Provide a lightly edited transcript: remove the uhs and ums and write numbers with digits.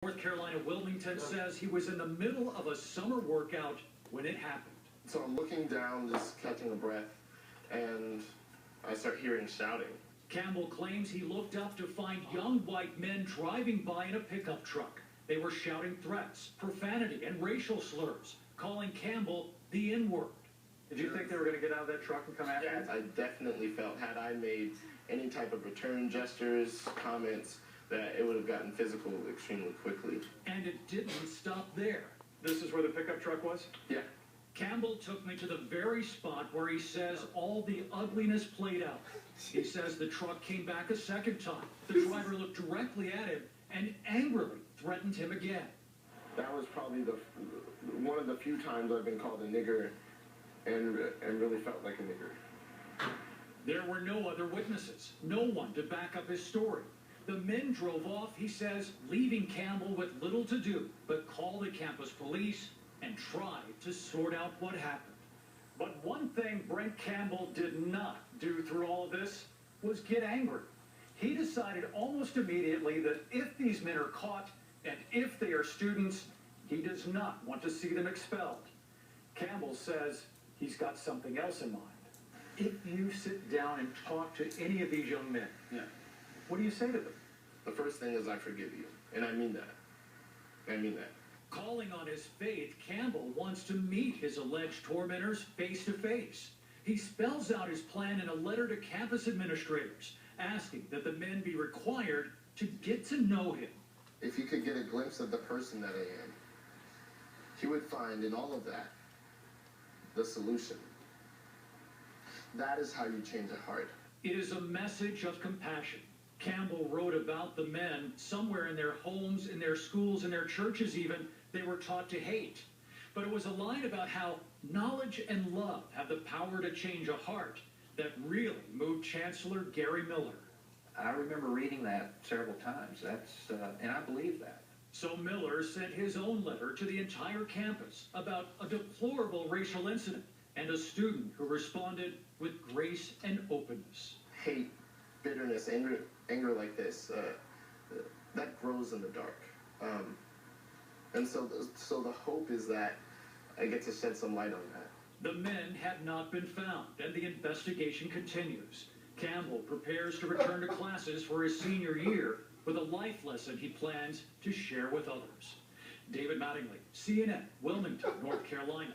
North Carolina, Wilmington says he was in the middle of a summer workout when it happened. So I'm looking down, just catching a breath, and I start hearing shouting. Campbell claims he looked up to find young white men driving by in a pickup truck. They were shouting threats, profanity, and racial slurs, calling Campbell the N-word. Did you think they were going to get out of that truck and come after you? I definitely felt, had I made any type of return gestures, comments, that it would have gotten physical extremely quickly. And it didn't stop there. This is where the pickup truck was? Yeah. Campbell took me to the very spot where he says all the ugliness played out. He says the truck came back a second time. The driver looked directly at him and angrily threatened him again. That was probably one of the few times I've been called a nigger and really felt like a nigger. There were no other witnesses, no one to back up his story. The men drove off, he says, leaving Campbell with little to do but call the campus police and try to sort out what happened. But one thing Brent Campbell did not do through all of this was get angry. He decided almost immediately that if these men are caught and if they are students, he does not want to see them expelled. Campbell says he's got something else in mind. If you sit down and talk to any of these young men, what do you say to them? The first thing is I forgive you, and I mean that. I mean that. Calling on his faith, Campbell wants to meet his alleged tormentors face to face. He spells out his plan in a letter to campus administrators, asking that the men be required to get to know him. If he could get a glimpse of the person that I am, he would find in all of that the solution. That is how you change a heart. It is a message of compassion. Campbell wrote about the men somewhere in their homes, in their schools, in their churches even, they were taught to hate. But it was a line about how knowledge and love have the power to change a heart that really moved Chancellor Gary Miller. I remember reading that several times, and I believe that. So Miller sent his own letter to the entire campus about a deplorable racial incident and a student who responded with grace and openness. Hate, bitterness, anger like this, that grows in the dark. And so the hope is that I get to shed some light on that. The men have not been found, and the investigation continues. Campbell prepares to return to classes for his senior year with a life lesson he plans to share with others. David Mattingly, CNN, Wilmington, North Carolina.